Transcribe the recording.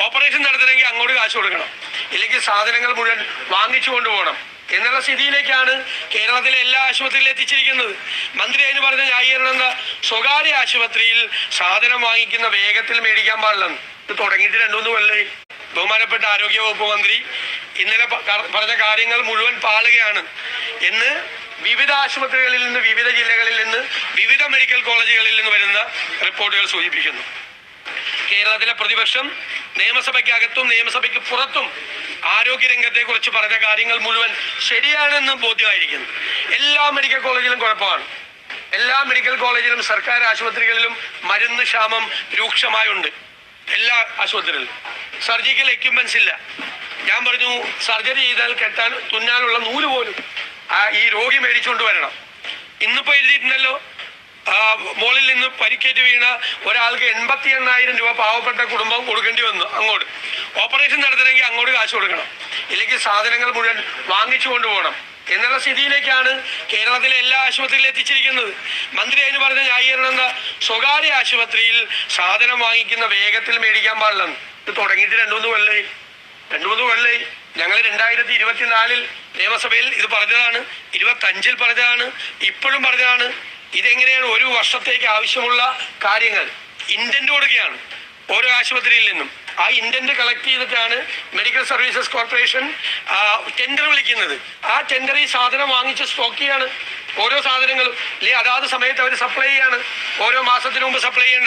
Operation നടത്തണമെങ്കിൽ അങ്ങോട്ട് കാശ് കൊടുക്കണം, ഇല്ലെങ്കിൽ സാധനങ്ങൾ മുഴുവൻ വാങ്ങിച്ചു കൊണ്ടുപോകണം എന്നുള്ള സ്ഥിതിയിലേക്കാണ് കേരളത്തിലെ എല്ലാ ആശുപത്രിയിലും എത്തിച്ചിരിക്കുന്നത്. മന്ത്രി അതിന് പറഞ്ഞ ന്യായീകരണം എന്താ? സ്വകാര്യ ആശുപത്രിയിൽ സാധനം വാങ്ങിക്കുന്ന വേഗത്തിൽ മേടിക്കാൻ പാടില്ലെന്ന്. ഇത് തുടങ്ങിയിട്ട് 2-3 കൊല്ലമായി. ബഹുമാനപ്പെട്ട ആരോഗ്യവകുപ്പ് മന്ത്രി ഇന്നലെ പറഞ്ഞ കാര്യങ്ങൾ മുഴുവൻ പാളുകയാണ് എന്ന് വിവിധ ആശുപത്രികളിൽ നിന്ന്, വിവിധ ജില്ലകളിൽ നിന്ന്, വിവിധ മെഡിക്കൽ കോളേജുകളിൽ നിന്ന് വരുന്ന റിപ്പോർട്ടുകൾ സൂചിപ്പിക്കുന്നു. കേരളത്തിലെ പ്രതിപക്ഷം നിയമസഭയ്ക്കകത്തും നിയമസഭയ്ക്ക് പുറത്തും ആരോഗ്യരംഗത്തെ കുറിച്ച് പറഞ്ഞ കാര്യങ്ങൾ മുഴുവൻ ശരിയാണെന്ന് ബോധ്യമായിരിക്കുന്നു. എല്ലാ മെഡിക്കൽ കോളേജിലും കുഴപ്പമാണ്. എല്ലാ മെഡിക്കൽ കോളേജിലും സർക്കാർ ആശുപത്രികളിലും മരുന്ന് ക്ഷാമം രൂക്ഷമായുണ്ട്. എല്ലാ ആശുപത്രികളിലും സർജിക്കൽ എക്യുപ്മെന്റ്സ് ഇല്ല. ഞാൻ പറഞ്ഞു, സർജറി ചെയ്താൽ കെട്ടാൻ തുന്നാനുള്ള നൂല് പോലും ഈ രോഗി മേടിച്ചുകൊണ്ട് വരണം. ഇന്നിപ്പോ എഴുതിയിട്ടുണ്ടല്ലോ, മോളിൽ നിന്ന് പരിക്കേറ്റ് വീണ ഒരാൾക്ക് 88,000 രൂപ പാവപ്പെട്ട കുടുംബം കൊടുക്കേണ്ടി വന്നു. അങ്ങോട്ട് ഓപ്പറേഷൻ നടത്തണമെങ്കിൽ അങ്ങോട്ട് കാശ് കൊടുക്കണം, ഇല്ലെങ്കിൽ സാധനങ്ങൾ മുഴുവൻ വാങ്ങിച്ചു കൊണ്ടുപോകണം എന്നുള്ള സ്ഥിതിയിലേക്കാണ് കേരളത്തിലെ എല്ലാ ആശുപത്രിയിലും എത്തിച്ചിരിക്കുന്നത്. മന്ത്രി അതിന് പറഞ്ഞ ന്യായീകരണം എന്താ? സ്വകാര്യ ആശുപത്രിയിൽ സാധനം വാങ്ങിക്കുന്ന വേഗത്തിൽ മേടിക്കാൻ പാടില്ലെന്ന്. ഇത് തുടങ്ങിയിട്ട് 2-3 കൊല്ലമായി. 2-3 കൊല്ലമായി. ഞങ്ങൾ 2024 നിയമസഭയിൽ ഇത് പറഞ്ഞതാണ്, 25 പറഞ്ഞതാണ്, ഇപ്പോഴും പറഞ്ഞതാണ്. ഇതെങ്ങനെയാണ്? ഒരു വർഷത്തേക്ക് ആവശ്യമുള്ള കാര്യങ്ങൾ ഇന്റന്റ് കൊടുക്കുകയാണ് ഓരോ ആശുപത്രിയിൽ നിന്നും. ആ ഇന്റന്റ് കളക്ട് ചെയ്തിട്ടാണ് മെഡിക്കൽ സർവീസസ് കോർപ്പറേഷൻ ടെൻഡർ വിളിക്കുന്നത്. ആ ടെൻഡറിൽ സാധനം വാങ്ങിച്ച് സ്റ്റോക്ക് ചെയ്യാണ് ഓരോ സാധനങ്ങളും, അതാത് സമയത്ത് അവർ സപ്ലൈ ചെയ്യാണ്. ഓരോ മാസത്തിനു മുമ്പ് സപ്ലൈ ചെയ്യേണ്ട